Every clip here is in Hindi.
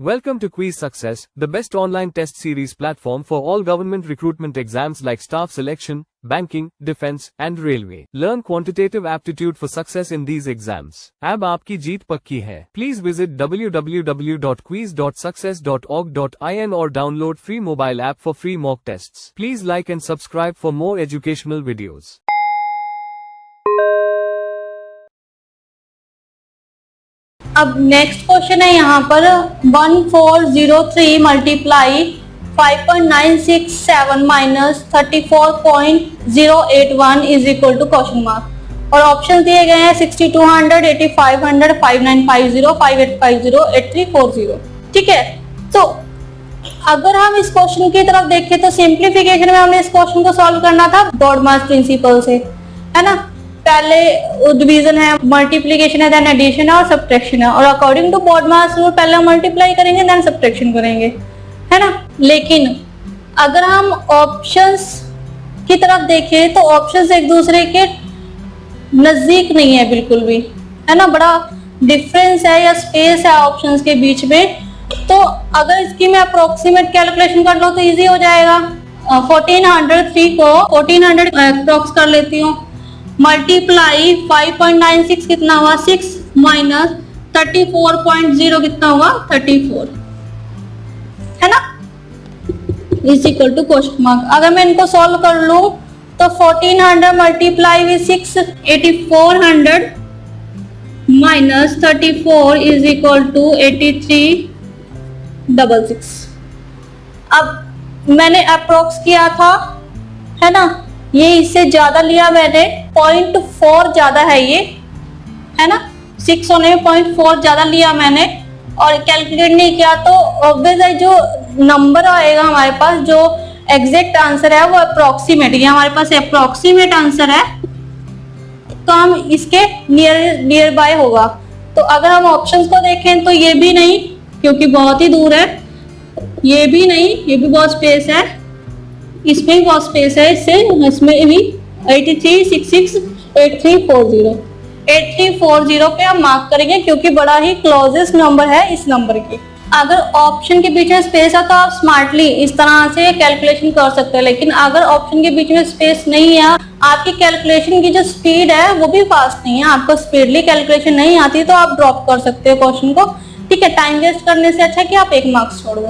Welcome to Quiz Success, the best online test series platform for all government recruitment exams like staff selection, banking, defense, and railway. Learn quantitative aptitude for success in these exams. अब आपकी जीत पक्की है. Please visit www.quiz.success.org.in or download free mobile app for free mock tests. Please like and subscribe for more educational videos. अब नेक्स्ट क्वेश्चन है यहाँ पर 1403 multiply 5.967 minus 34.081 is equal to question mark और ऑप्शन दिए गए हैं 6200, 8500, 5950, 5850, 8340। ठीक है, तो अगर हम इस क्वेश्चन की तरफ देखें तो सिंप्लीफिकेशन में हमने इस क्वेश्चन को सॉल्व करना था ब्रॉडमास प्रिंसिपल से, है ना। पहले डिवीजन है, मल्टीप्लिकेशन है, देन एडिशन है और सब्ट्रैक्शन है, और अकॉर्डिंग टू ब्रॉडमास रूल पहले हम मल्टीप्लाई करेंगे देन सब्ट्रैक्शन करेंगे, है ना। लेकिन अगर हम ऑप्शंस की तरफ देखें तो ऑप्शंस एक दूसरे के नजदीक नहीं है बिल्कुल भी, है ना। बड़ा डिफरेंस है या स्पेस है ऑप्शंस के बीच में। तो अगर इसकी मैं अप्रोक्सीमेट कैलकुलेशन कर लूं तो इजी हो जाएगा। 1403 को 1400 अप्रोक्स कर लेती हूँ, मल्टीप्लाई 5.96 कितना हुआ 6 माइनस 34.0 कितना हुआ 34, है ना, is equal to question mark. अगर मैं इनको सॉल्व कर लूं तो 1400 multiply with 6 8400 minus 34 is equal to 8366। अब मैंने अप्रोक्स किया था, है ना, ये इससे ज्यादा लिया मैंने, 0.4 ज्यादा है ये, है ना। 6 होने में 0.4 ज्यादा लिया मैंने और कैलकुलेट नहीं किया तो ऑब्वियस है जो नंबर आएगा हमारे पास, जो एग्जैक्ट आंसर है वो अप्रोक्सीमेट, ये हमारे पास अप्रोक्सीमेट आंसर है तो हम इसके नियर बाय होगा। तो अगर हम ऑप्शंस को देखें तो ये भी नहीं क्योंकि बहुत ही दूर है, ये भी नहीं, ये भी बहुत स्पेस है, इसमें भी बहुत स्पेस है, इसमें भी 8366 8340 पे हम मार्क करेंगे क्योंकि बड़ा ही क्लोजेस्ट नंबर है इस नंबर की। अगर ऑप्शन के बीच में स्पेस है तो आप स्मार्टली इस तरह से कैलकुलेशन कर सकते हैं, लेकिन अगर ऑप्शन के बीच में स्पेस नहीं है, आपकी कैलकुलेशन की जो स्पीड है वो भी फास्ट नहीं है, आपको स्पीडली कैलकुलेशन नहीं आती तो आप ड्रॉप कर सकते हो क्वेश्चन को। ठीक है, टाइम वेस्ट करने से अच्छा कि आप 1 मार्क्स छोड़ दो,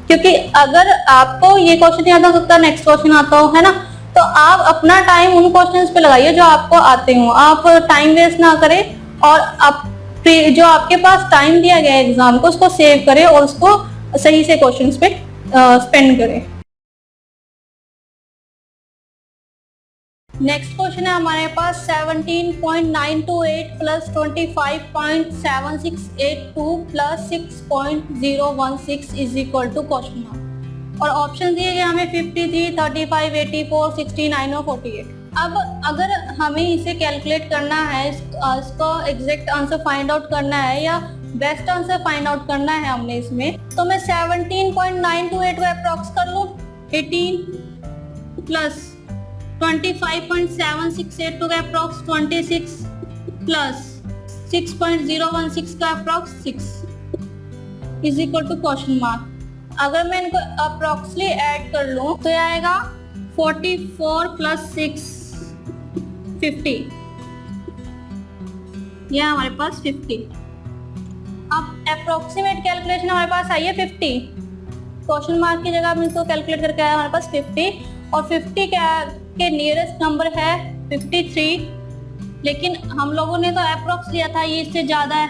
क्योंकि अगर आपको ये क्वेश्चन याद हो सकता है नेक्स्ट क्वेश्चन आता हो, है ना, तो आप अपना टाइम उन क्वेश्चंस पे लगाइए जो आपको आते हो, आप टाइम वेस्ट ना करें और आप जो आपके पास टाइम दिया गया है एग्जाम को उसको सेव करें और उसको सही से क्वेश्चंस पे स्पेंड करें। नेक्स्ट क्वेश्चन है हमारे पास 17.928 plus 25.7682 plus 6.016 is equal to question mark और ऑप्शन दिए गए हमें 53, 35, 84, 69 और 48। अब अगर हमें इसे कैलकुलेट करना है, इसको एग्जैक्ट आंसर फाइंड आउट करना है या बेस्ट आंसर फाइंड आउट करना है हमने इसमें, तो मैं 17.928 को अप्रॉक्स कर लूँ 18 प्लस 25.768 का अप्रॉक्स 26 प्लस 6.016 का approx 6 is equal to question mark. अगर मैं इनको अप्रॉक्सली ऐड कर लूं तो ये आएगा 44 प्लस 6 50, ये हमारे पास 50। अब अप्रॉक्सीमेट कैलकुलेशन हमारे पास आई है 50, क्वेश्चन मार्क की जगह हम इसको कैलकुलेट करके आया हमारे पास 50 और 50 के नियरेस्ट नंबर है 53, लेकिन हम लोगों ने तो अप्रॉक्स लिया था, ये इससे ज्यादा है,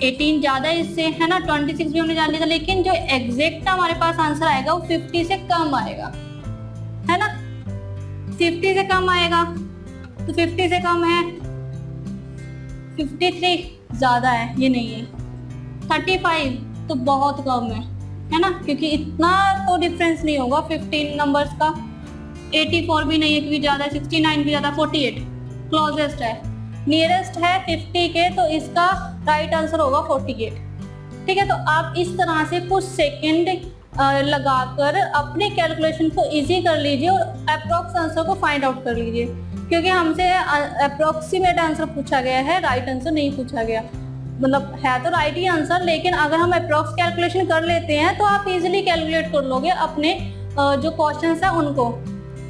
18 ज्यादा इससे, है ना, 26 भी हमने जान लिया था, लेकिन जो एग्जैक्ट हमारे पास आंसर आएगा वो 50 से कम आएगा, है ना, 50 से कम आएगा। तो 50 से कम है 53 ज्यादा है, ये नहीं है, 35 तो बहुत कम है ना, क्योंकि इतना तो डिफरेंस नहीं होगा 15 नंबर्स का। 84 भी नहीं है क्योंकि ज्यादा है, 69 भी ज्यादा, 48 क्लोजेस्ट है, नियरेस्ट है 50 के, तो इसका राइट आंसर होगा 48। ठीक है, तो आप इस तरह से कुछ सेकंड लगाकर अपने कैलकुलेशन को इजी कर लीजिए और अप्रॉक्स आंसर को फाइंड आउट कर लीजिए, क्योंकि हमसे अप्रोक्सीमेट आंसर पूछा गया है, राइट आंसर नहीं पूछा गया। मतलब है तो राइट ही आंसर, लेकिन अगर हम अप्रॉक्स कैलकुलेशन कर लेते हैं तो आप इजीली कैलकुलेट कर लोगे अपने जो क्वेश्चंस है उनको,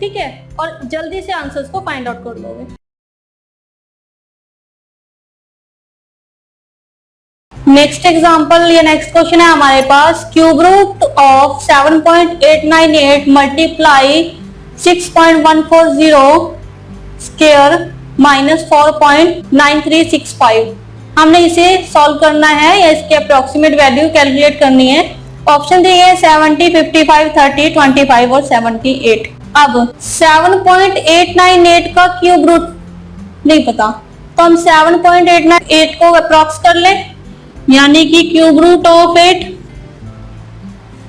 ठीक है, और जल्दी से आंसर्स को फाइंड आउट कर लोगे। नेक्स्ट एग्जांपल या नेक्स्ट क्वेश्चन है हमारे पास, cube root of 7.898 multiply 6.140 square minus 4.9365। हमने इसे सॉल्व करना है या इसके अप्रोक्सीमेट वैल्यू कैलकुलेट करनी है। ऑप्शन दिए हैं 70, 55, 30, 25 और 78। अब 7.898 का क्यूब रूट नहीं पता, तो हम 7.898 को अप्रोक्स कर लें, यानी कि क्यूब रूट ऑफ 8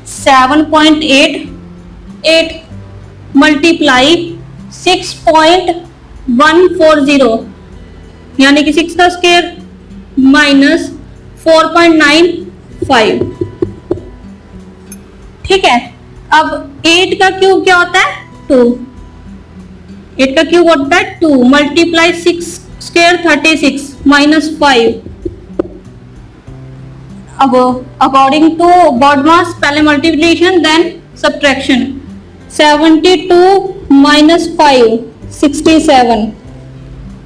7.88 मल्टीप्लाई 6.140 यानी कि 6 का स्क्वायर माइनस 4.95। ठीक है, अब 8 का क्यूब क्या होता है 2, 8 का क्यूब होता है 2 मल्टीप्लाई 6 स्क्वायर 36 माइनस 5। अब अकॉर्डिंग टू बॉडमास पहले मल्टीप्लिकेशन देन सब्ट्रैक्शन। 72 माइनस 5 67।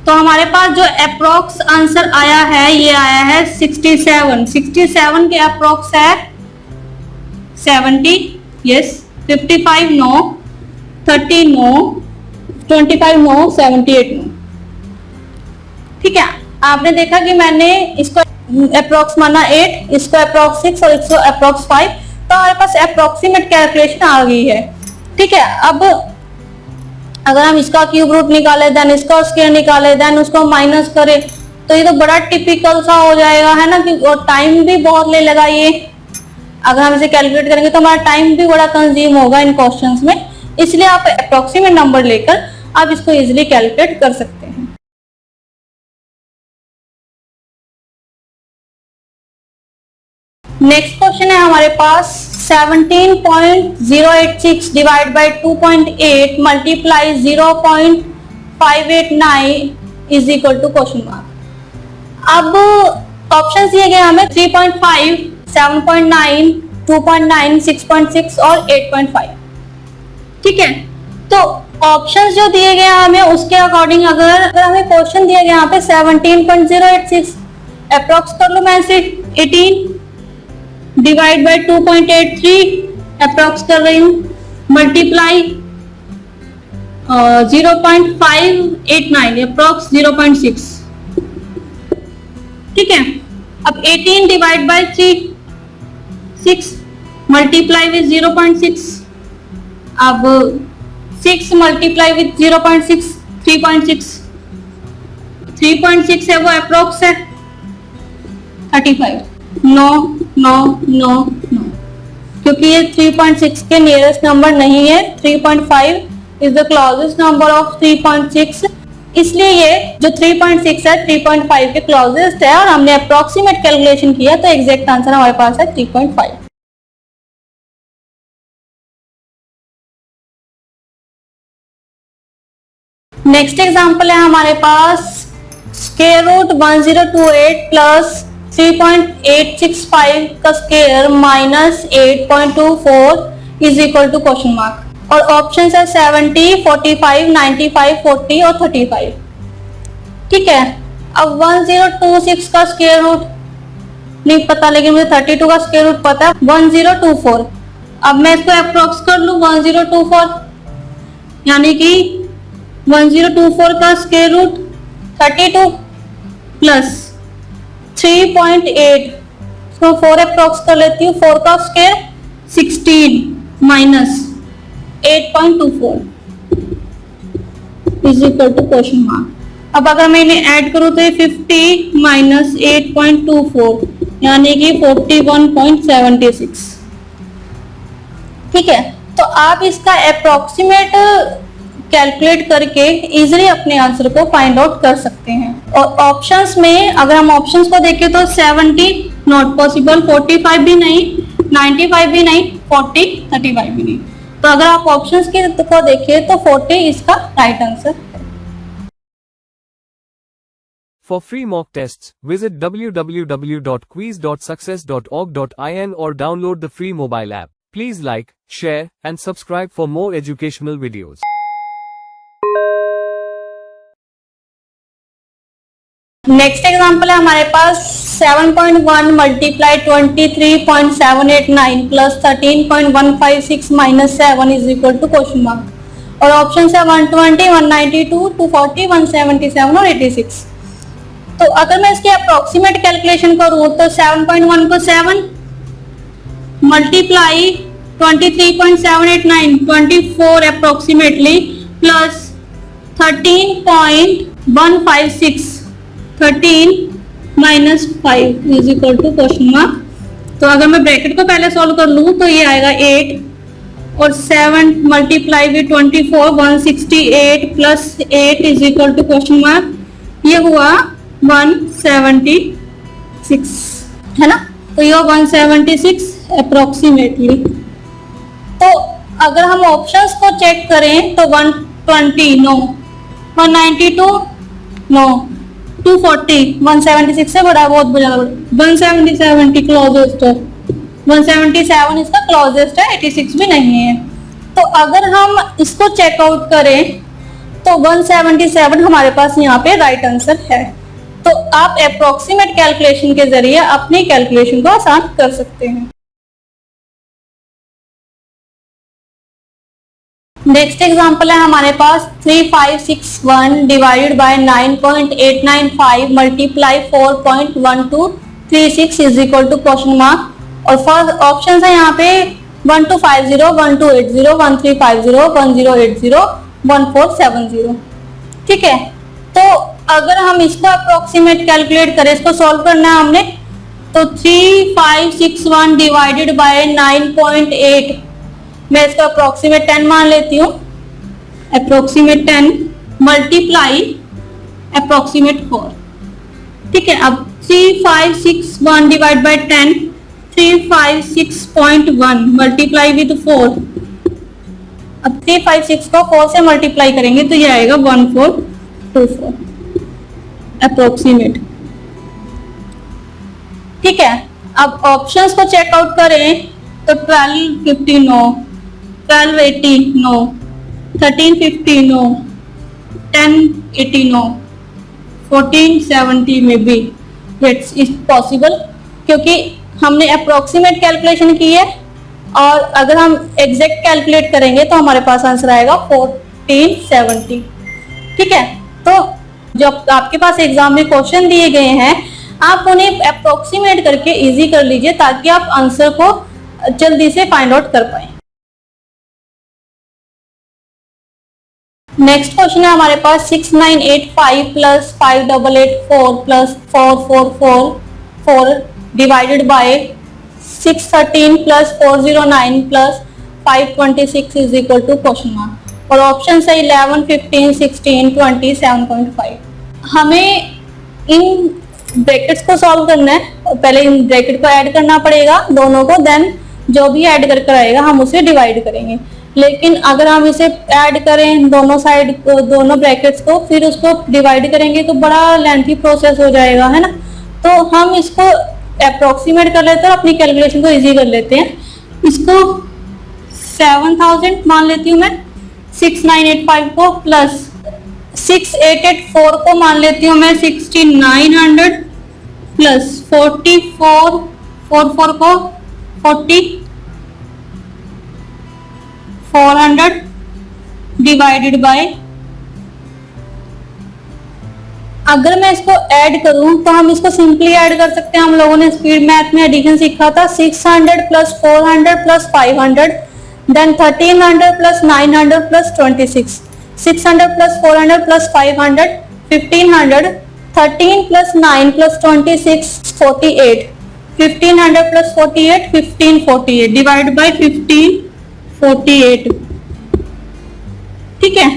तो हमारे पास जो अप्रोक्स आंसर आया है ये आया है 67। 67 के अप्रोक्स है 70 yes, 55 no, 30 no, 25 no, 78 no. ठीक है, आपने देखा कि मैंने इसको अप्रोक्स माना 8, इसको अप्रोक्स 6 और इसको अप्रोक्स 5, तो हमारे पास अप्रोक्सीमेट कैलकुलेशन आ गई है। ठीक है, अब अगर हम इसका क्यूब रूट निकाले देन इसका स्क्वायर निकाले देन उसको माइनस करें तो ये तो बड़ा टिपिकल सा हो जाएगा, है ना, कि और टाइम भी बहुत ले लगा ये। अगर हम इसे कैलकुलेट करेंगे तो हमारा टाइम भी बड़ा कंज्यूम होगा इन क्वेश्चंस में, इसलिए आप अप्रोक्सीमेट नंबर लेकर आप इसको इजीली कैलकुलेट कर सकते हैं। नेक्स्ट क्वेश्चन है हमारे पास 17.086 divide by 2.8 multiply 0.589 is equal to question mark. अब ऑप्शन दिए गए हमें 3.5, 7.9, 2.9, 6.6 और 8.5। ठीक है, तो ऑप्शंस जो दिए गए हमें उसके अकॉर्डिंग अगर हमें क्वेश्चन दिया गया यहाँ पे 17.086 अप्रोक्स कर लो, मैं इसे 18 डिवाइड बाय 2.83 अप्रोक्स कर रही हूँ, मल्टीप्लाई 0.589 अप्रोक्स 0.6। ठीक है, अब 18 डिवाइड बाय 3 6 मल्टीप्लाई विद 0.6, अब 6 मल्टीप्लाई विद 0.6 3.6 है वो अप्रोक्स है 35। नो नो नो नो, क्योंकि ये 3.6 के नियरेस्ट नंबर नहीं है। 3.5 is the closest number of 3.6, इसलिए ये जो 3.6 है 3.5 के क्लोजेस्ट है और हमने अप्रोक्सीमेट कैलकुलेशन किया तो एग्जैक्ट आंसर हमारे पास है 3.5। नेक्स्ट एग्जांपल है हमारे पास स्क्वायर रूट 1028 प्लस 3.865 का square minus 8.24 is equal to question mark. और ऑप्शन है 70, 45, 95, 40 और 35। ठीक है, अब 1026 का स्क्वायर रूट नहीं पता, लेकिन मुझे 32 का स्क्वायर रूट पता है 1024। अब मैं इसको अप्रोक्स कर लूं 1024, यानी कि 1024 का स्क्वायर रूट 32 प्लस 3.8, इसको 4 अप्रोक्स कर लेती हूँ, 4 का square 16 minus 8.24 is equal to question mark. अब अगर मैं इन्हें ऐड करूँ तो ये 50 माइनस 8.24 यानी कि 41.76। ठीक है, तो आप इसका अप्रोक्सीमेट कैलकुलेट करके इजीली अपने आंसर को फाइंड आउट कर सकते हैं। और ऑप्शंस में अगर हम ऑप्शंस को देखें तो 70 नॉट पॉसिबल, 45 भी नहीं, 95 भी नहीं, 40, 35 भी नहीं। तो अगर आप ऑप्शंस को देखें तो 40 इसका राइट आंसर है। For free mock tests, visit www.quiz.success.org.in or download the free mobile app. Please like, share, and subscribe for more educational videos. Next example है हमारे पास 7.1 multiply 23.789 plus 13.156 minus 7 is equal to question mark. और ऑप्शन है 120, 192, 240, 177 और 86। तो अगर मैं इसकी अप्रोक्सीमेट कैलकुलेशन करूं तो 7.1 को 7 multiply 23.789 24 approximately plus 13.156 13 minus 5 is equal to question mark. तो अगर मैं ब्रैकेट को पहले सॉल्व कर लूं तो ये आएगा 8 और 7 multiply with 24 168 plus 8 is equal to question mark. ये हुआ 176 है ना। तो ये 176 अप्रोक्सीमेटली। तो अगर हम ऑप्शंस को चेक करें तो 120 नो, 192 नो, 240 176 से बड़ा, बहुत बड़ा, 177 क्लोजेस्ट है, 177 इसका क्लोजेस्ट है, 86 भी नहीं है। तो अगर हम इसको चेकआउट करें तो 177 हमारे पास यहाँ पे राइट आंसर है। तो आप अप्रोक्सीमेट कैलकुलेशन के जरिए अपनी कैलकुलेशन को आसान कर सकते हैं। नेक्स्ट एग्जांपल है हमारे पास 3561 divided by 9.895 multiply 4.1236 is equal to question mark. और फर्स्ट ऑप्शन है यहाँ पे 1250, 1280, 1350, 1080, 1470। ठीक है। तो अगर हम इसका अप्रोक्सीमेट कैलकुलेट करें, इसको सॉल्व करना है हमने, तो 3561 डिवाइडेड बाय 9.8, मैं इसका अप्रोक्सीमेट 10 मान लेती हूँ, अप्रोक्सीमेट 10 मल्टीप्लाई अप्रोक्सीमेट 4। ठीक है। अब 3561 डिवाइड बाय 10, 356.1 मल्टीप्लाई विद 4। अब 356 को 4 से मल्टीप्लाई करेंगे तो ये आएगा 1424 अप्रोक्सीमेट। ठीक है। अब ऑप्शंस को चेकआउट करें तो 1250 नो, 1280 नो, 1350 नो, 1080 नो, 1470 में भी इट्स इज पॉसिबल, क्योंकि हमने अप्रोक्सीमेट कैलकुलेशन की है। और अगर हम एग्जैक्ट कैलकुलेट करेंगे तो हमारे पास आंसर आएगा 1470। ठीक है। तो जब आपके पास एग्जाम में क्वेश्चन दिए गए हैं आप उन्हें अप्रोक्सीमेट करके इजी कर लीजिए ताकि आप आंसर को जल्दी से फाइंड आउट कर पाए। नेक्स्ट क्वेश्चन है हमारे पास 6985 plus 5884 plus 4444 divided by 613 plus 409 plus 526 is equal to question mark. और ऑप्शन है 11, 15, 16, 20, 7.5। हमें इन ब्रैकेट्स को सॉल्व करना है। पहले इन ब्रैकेट को ऐड करना पड़ेगा दोनों को, देन जो भी ऐड कर आएगा हम उसे डिवाइड करेंगे। लेकिन अगर हम इसे ऐड करें दोनों साइड को, दोनों ब्रैकेट्स को, फिर उसको डिवाइड करेंगे तो बड़ा लेंथी प्रोसेस हो जाएगा, है ना। तो हम इसको अप्रोक्सीमेट कर लेते हैं, अपनी कैलकुलेशन को इजी कर लेते हैं। इसको 7000 मान लेती हूँ मैं, 6985 को प्लस 6884 को मान लेती हूँ मैं 6900 प्लस 4444 को 4400 डिवाइडेड बाय, अगर मैं इसको ऐड करूं तो हम इसको सिंपली ऐड कर सकते हैं। हम लोगों ने स्पीड मैथ में एडिशन सीखा था। 600 plus 400 plus 500 then 1300 plus 900 plus 26, 600 plus 400 plus 500 1500, 13 plus 9 plus 26 48, 1500 plus 48 1548 divide by 1548। ठीक है।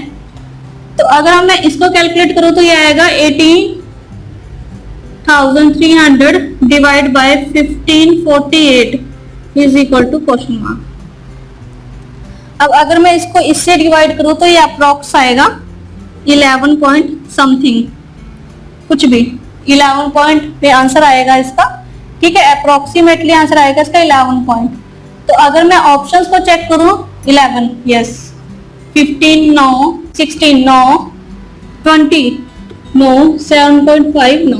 तो अगर मैं इसको कैलकुलेट करूं तो ये आएगा 18,300 divide by 1548 is equal to question mark. अब अगर मैं इसको इससे डिवाइड करूं तो ये अप्रॉक्स आएगा 11 पॉइंट समथिंग। कुछ भी 11 पॉइंट पे आंसर आएगा इसका, ठीक है, अप्रोक्सीमेटली आंसर आएगा इसका 11 पॉइंट। तो अगर मैं ऑप्शंस को चेक करूं 11 yes, 15 no, 16 no, 20 no, 7.5 no.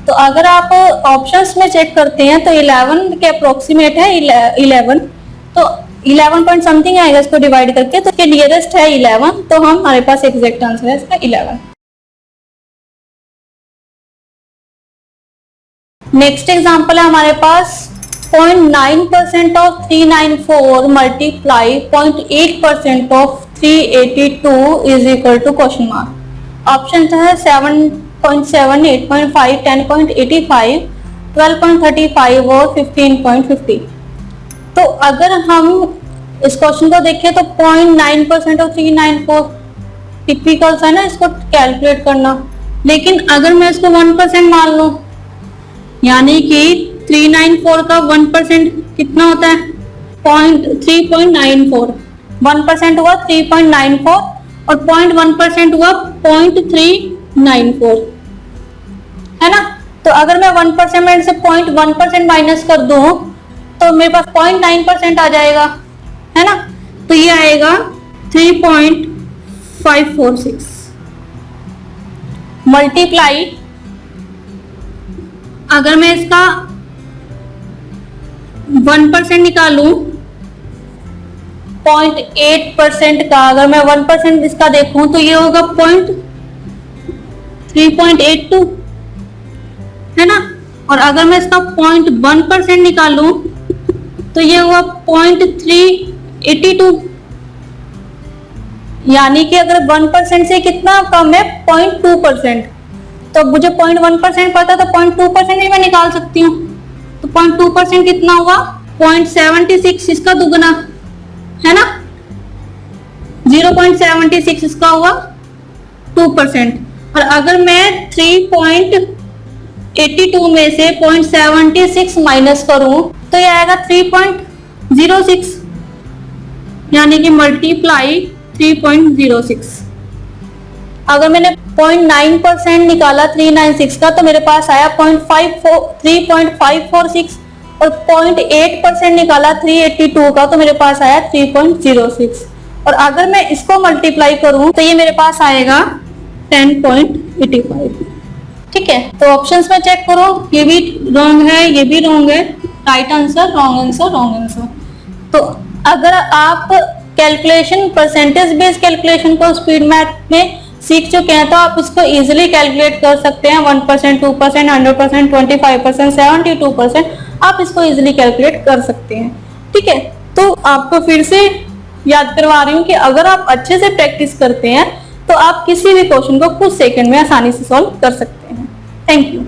तो अगर आप ऑप्शंस में चेक करते हैं तो 11 के अप्रोक्सीमेट है 11, तो 11 पॉइंट समथिंग आएगा इसको डिवाइड करके, तो ये नियरेस्ट है 11, तो हमारे पास एग्जैक्ट आंसर है इसका 11। नेक्स्ट एग्जांपल है हमारे पास 0.9% of 394 multiply 0.8% of 382 is equal to question mark. Option है 7.7, 8.5, 10.85, 12.35 और 15.50। तो अगर हम इस क्वेश्चन को देखें तो 0.9% ऑफ 394 टिपिकल है ना इसको कैलकुलेट करना, लेकिन अगर मैं इसको 1% मान लूं, यानी कि 394 का 1% कितना होता है 3.94, 1% हुआ 3.94 और 0.1% हुआ 0.394, है ना। तो अगर मैं 1% से 0.1% माइनस कर दूं तो मेरे पास 0.9% आ जाएगा, है ना। तो ये आएगा 3.546 मल्टीप्लाई, अगर मैं इसका 1% निकालूं 0.8% का, अगर मैं 1% इसका देखूं तो ये होगा 3.82, है ना। और अगर मैं इसका 0.1% निकालूं तो ये हुआ 0.382, यानी कि अगर 1% से कितना कम है 0.2%, तो मुझे 0.1% पता तो 0.2% ही मैं निकाल सकती हूँ। तो 0.2% कितना हुआ 0.76, इसका दुगना, है ना। 0.76 इसका हुआ 2%। और अगर मैं 3.82 में से 0.76 माइनस करूं तो ये आएगा 3.06, यानी कि मल्टीप्लाई 3.06। अगर मैंने 0.9% निकाला 396 का तो मेरे पास आया 3.546, और 0.8% निकाला 382 का तो मेरे पास आया 3.06, और अगर मैं इसको मल्टीप्लाई करूं तो ये मेरे पास आएगा 10.85। ठीक है, तो ऑप्शंस में चेक करो, ये भी रॉन्ग है, ये भी रॉन्ग है, right answer, wrong answer, wrong answer. तो अगर आप कैलकुलेशन, परसेंटेज बेस्ड कैलकुलेशन को स्पीड मैथ में सीख चुके हैं तो आप इसको इजीली कैलकुलेट कर सकते हैं। 1%, 2%, 100%, 25%, 72%, आप इसको इजीली कैलकुलेट कर सकते हैं। ठीक है, तो आपको फिर से याद करवा रही हूँ कि अगर आप अच्छे से प्रैक्टिस करते हैं तो आप किसी भी क्वेश्चन को कुछ सेकंड में आसानी से सॉल्व कर सकते हैं। Thank you.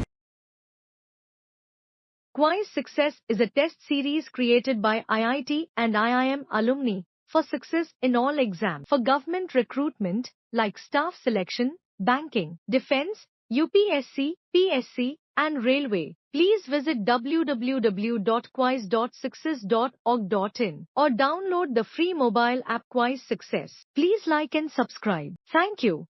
Quiz Success is a test series created by IIT and IIM alumni for success in all exams for government recruitment like staff selection, banking, defense, UPSC, PSC, and railway. Please visit www.quiz.success.org.in or download the free mobile app Quiz Success. Please like and subscribe. Thank you.